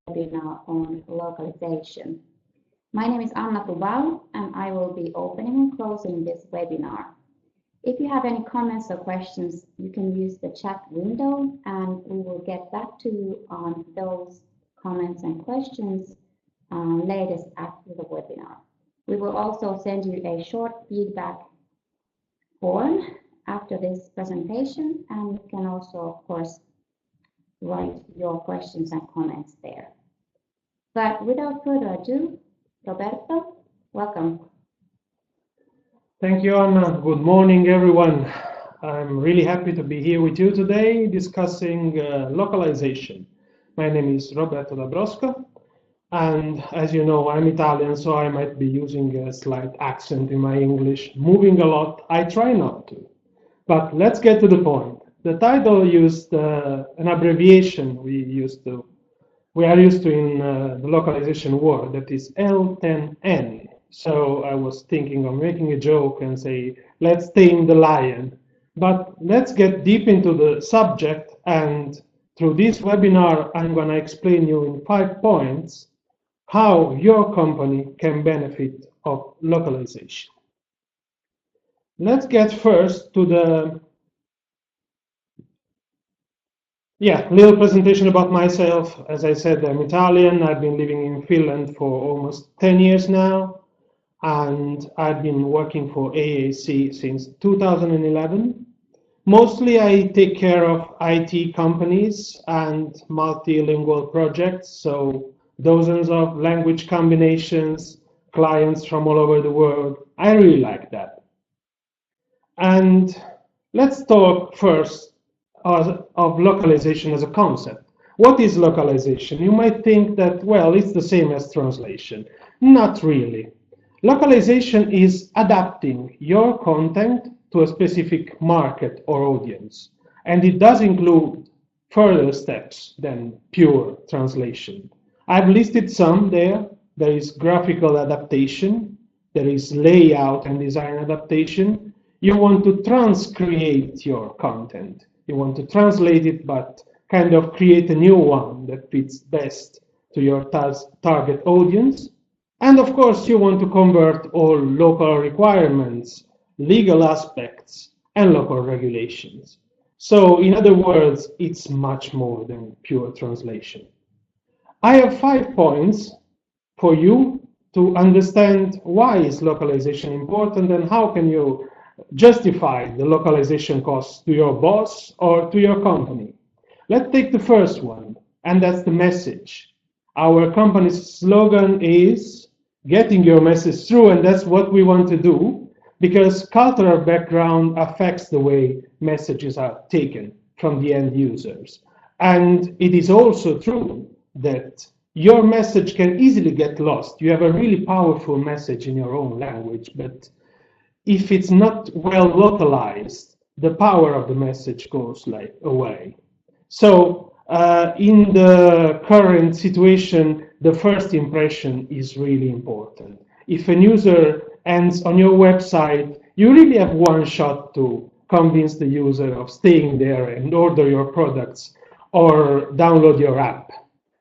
webinar on localization. My name is Anna Tubal, and I will be opening and closing this webinar. If you have any comments or questions, you can use the chat window, and we will get back to you on those comments and questions latest after the webinar. We will also send you a short feedback form after this presentation, and you can also, of course, write your questions and comments there. But without further ado, Roberto, welcome. Thank you, Anna. Good morning, everyone. I'm really happy to be here with you today discussing localization. My name is Roberto da Brosco, and as you know, I'm Italian, so I might be using a slight accent in my English, moving a lot. I try not to. But let's get to the point. The title used an abbreviation we are used to in the localization world, that is L10N. So I was thinking of making a joke and say, let's tame the lion. But let's get deep into the subject, and through this webinar, I'm going to explain you in 5 points how your company can benefit of localization. Let's get first to the little presentation about myself. As I said, I'm Italian. I've been living in Finland for almost 10 years now, and I've been working for AAC since 2011. Mostly I take care of IT companies and multilingual projects, so dozens of language combinations, clients from all over the world. I really like that. And let's talk first of localization as a concept. What is localization? You might think that, well, it's the same as translation. Not really. Localization is adapting your content to a specific market or audience. And it does include further steps than pure translation. I've listed some there. There is graphical adaptation. There is layout and design adaptation. You want to transcreate your content. You want to translate it, but kind of create a new one that fits best to your target audience. And of course, you want to convert all local requirements, legal aspects, and local regulations. So in other words, it's much more than pure translation. I have 5 points for you to understand why is localization important and how can you justify the localization costs to your boss or to your company. Let's take the first one, and that's the message. Our company's slogan is getting your message through, and that's what we want to do because cultural background affects the way messages are taken from the end users. And it is also true that your message can easily get lost. You have a really powerful message in your own language, but if it's not well localized, the power of the message goes away. So in the current situation, the first impression is really important. If a user ends on your website, you really have one shot to convince the user of staying there and order your products or download your app.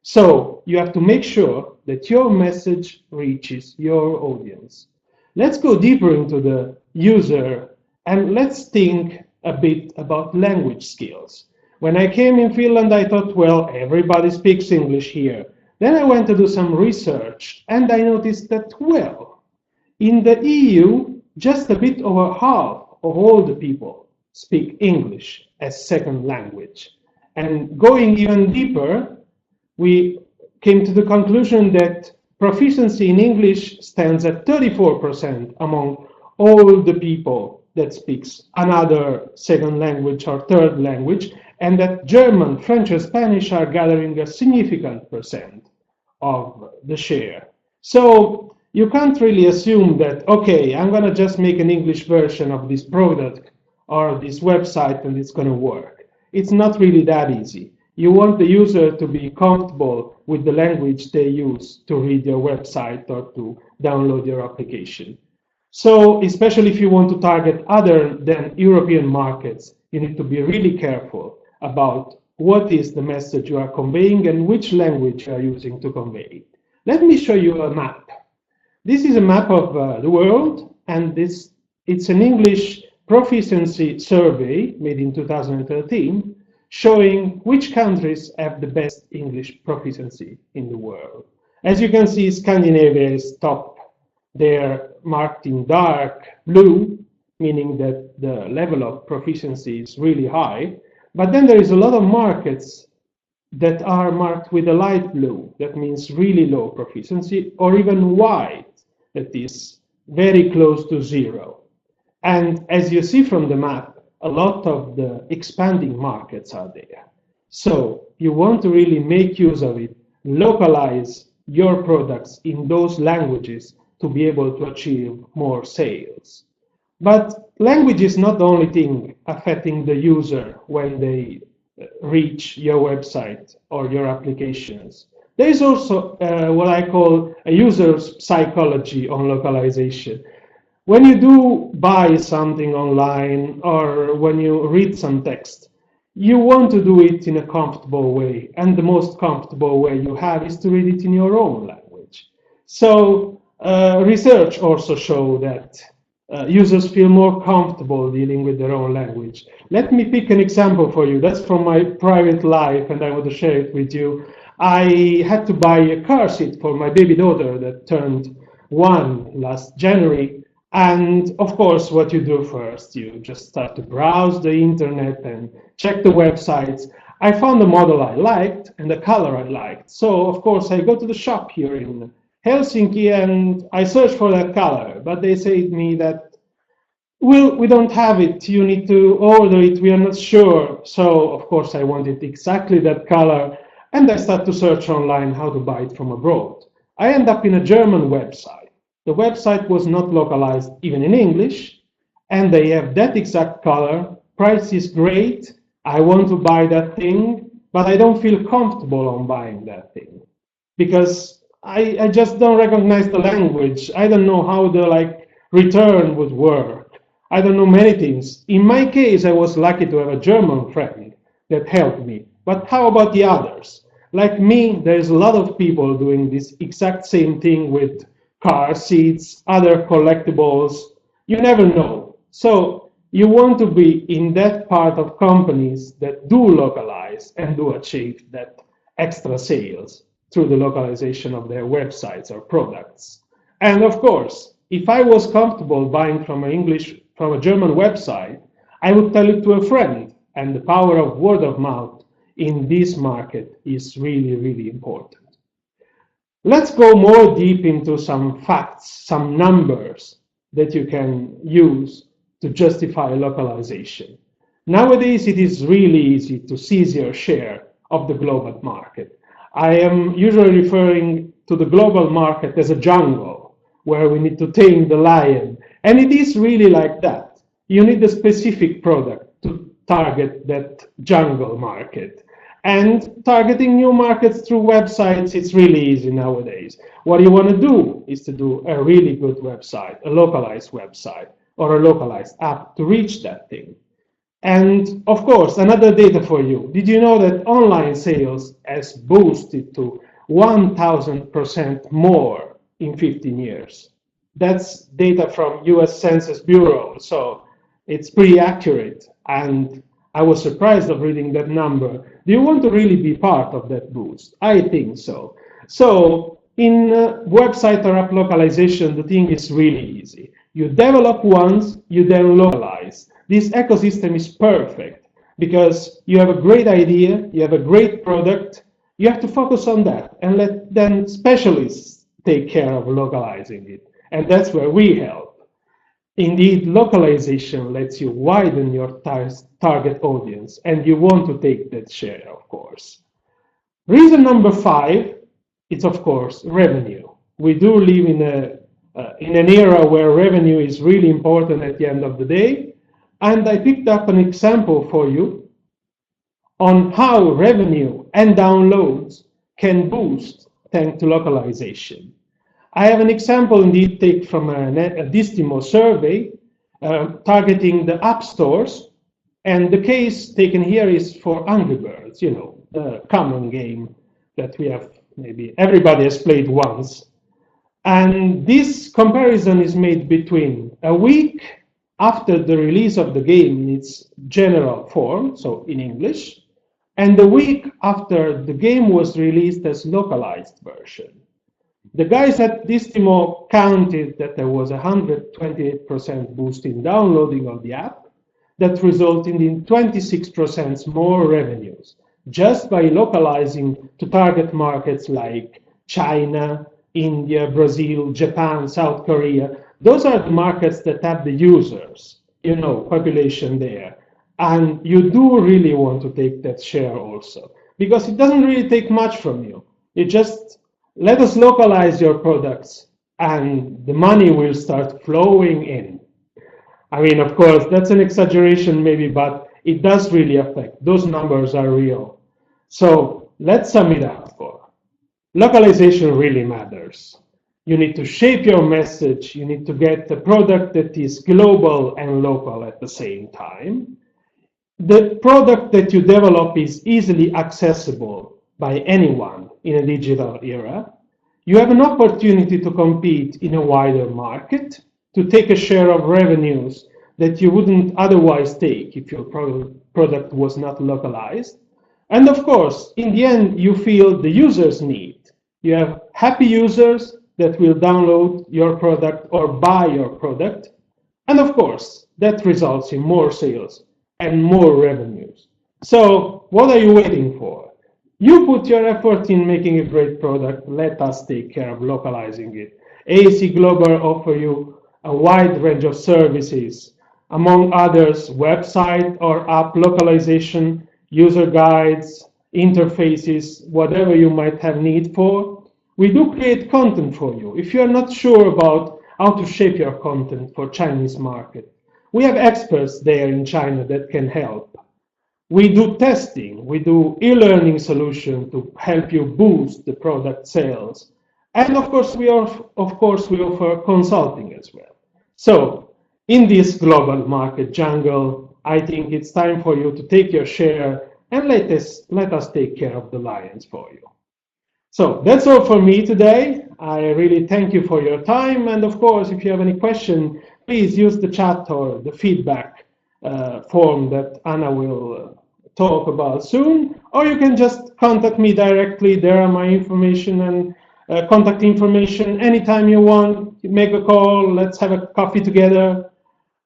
So you have to make sure that your message reaches your audience. Let's go deeper into the user and let's think a bit about language skills. When I came in Finland, I thought, well, everybody speaks English here. Then I went to do some research and I noticed that, well, in the EU, just a bit over half of all the people speak English as second language. And going even deeper, we came to the conclusion that proficiency in English stands at 34% among all the people that speaks another second language or third language, and that German, French, and Spanish are gathering a significant percent of the share. So you can't really assume that, okay, I'm going to just make an English version of this product or this website and it's going to work. It's not really that easy. You want the user to be comfortable with the language they use to read your website or to download your application. So especially if you want to target other than European markets, you need to be really careful about what is the message you are conveying and which language you are using to convey it. Let me show you a map. This is a map of the world, and it's an English proficiency survey made in 2013, showing which countries have the best English proficiency in the world. As you can see, Scandinavia is top. They're marked in dark blue, meaning that the level of proficiency is really high. But then there is a lot of markets that are marked with a light blue. That means really low proficiency, or even white, that is very close to zero. And as you see from the map, a lot of the expanding markets are there. So you want to really make use of it, localize your products in those languages to be able to achieve more sales. But language is not the only thing affecting the user when they reach your website or your applications. There is also what I call a user's psychology on localization. When you do buy something online or when you read some text, you want to do it in a comfortable way, and the most comfortable way you have is to read it in your own language. So research also shows that users feel more comfortable dealing with their own language. Let me pick an example for you. That's from my private life, and I want to share it with you. I had to buy a car seat for my baby daughter that turned 1 last January. And of course, what you do first, you just start to browse the internet and check the websites. I found a model I liked and a color I liked. So of course, I go to the shop here in Helsinki and I search for that color, but they say to me that, well, we don't have it, you need to order it, we are not sure. So of course I wanted exactly that color, and I start to search online how to buy it from abroad. I end up in a German website. The website was not localized even in English, and they have that exact color, price is great, I want to buy that thing, but I don't feel comfortable on buying that thing because I just don't recognize the language. I don't know how the return would work. I don't know many things. In my case, I was lucky to have a German friend that helped me. But how about the others? Like me, there's a lot of people doing this exact same thing with car seats, other collectibles. You never know. So you want to be in that part of companies that do localize and do achieve that extra sales through the localization of their websites or products. And of course, if I was comfortable buying from a German website, I would tell it to a friend. And the power of word of mouth in this market is really, really important. Let's go more deep into some facts, some numbers that you can use to justify localization. Nowadays, it is really easy to seize your share of the global market. I am usually referring to the global market as a jungle, where we need to tame the lion. And it is really like that. You need a specific product to target that jungle market. And targeting new markets through websites, it's really easy nowadays. What you want to do is to do a really good website, a localized website, or a localized app to reach that thing. And of course, another data for you. Did you know that online sales has boosted to 1,000% more in 15 years? That's data from US Census Bureau, so it's pretty accurate. And I was surprised of reading that number. Do you want to really be part of that boost? I think so. So in website or app localization, the thing is really easy. You develop once, you then localize. This ecosystem is perfect because you have a great idea, you have a great product, you have to focus on that and let then specialists take care of localizing it. And that's where we help. Indeed, localization lets you widen your target audience, and you want to take that share, of course. Reason number 5 is, of course, revenue. We do live in an era where revenue is really important at the end of the day, and I picked up an example for you on how revenue and downloads can boost thanks to localization. I have an example indeed taken from a Distimo survey targeting the app stores. And the case taken here is for Angry Birds, you know, the common game that we have, maybe everybody has played once. And this comparison is made between a week after the release of the game in its general form, so in English, and the week after the game was released as localized version. The guys at Distimo counted that there was a 128% boost in downloading of the app that resulted in 26% more revenues just by localizing to target markets like China, India, Brazil, Japan, South Korea. Those are the markets that have the users, you know, population there. And you do really want to take that share also, because it doesn't really take much from you. You just let us localize your products and the money will start flowing in. I mean, of course, that's an exaggeration maybe, but it does really affect. Those numbers are real. So let's sum it up for. Localization really matters. You need to shape your message. You need to get a product that is global and local at the same time. The product that you develop is easily accessible by anyone in a digital era. You have an opportunity to compete in a wider market, to take a share of revenues that you wouldn't otherwise take if your product was not localized. And of course, in the end, you feel the user's need. You have happy users that will download your product or buy your product. And of course, that results in more sales and more revenues. So what are you waiting for? You put your effort in making a great product. Let us take care of localizing it. AAC Global offer you a wide range of services, among others, website or app localization, user guides, interfaces, whatever you might have need for. We do create content for you. If you are not sure about how to shape your content for Chinese market, we have experts there in China that can help. We do testing, we do e-learning solution to help you boost the product sales. And of course, we offer consulting as well. So in this global market jungle, I think it's time for you to take your share and let us take care of the lions for you. So that's all for me today. I really thank you for your time. And of course, if you have any question, please use the chat or the feedback form that Anna will talk about soon, or you can just contact me directly. There are my information and contact information. Anytime you want, make a call, let's have a coffee together.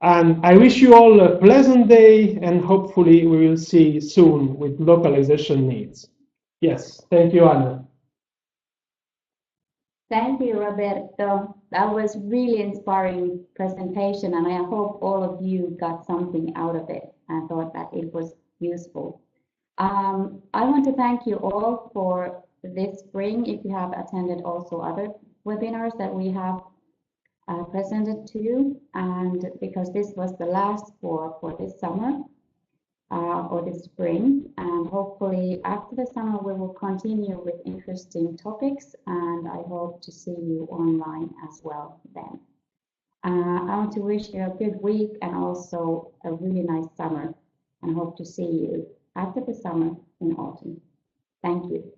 And I wish you all a pleasant day, and hopefully we will see soon with localization needs. Yes, thank you, Anna. Thank you, Roberto. That was really inspiring presentation, and I hope all of you got something out of it and thought that it was useful. I want to thank you all for this spring. If you have attended also other webinars that we have presented to you, and because this was the last for this summer or this spring, and hopefully after the summer we will continue with interesting topics, and I hope to see you online as well then. I want to wish you a good week and also a really nice summer, and hope to see you after the summer in autumn. Thank you.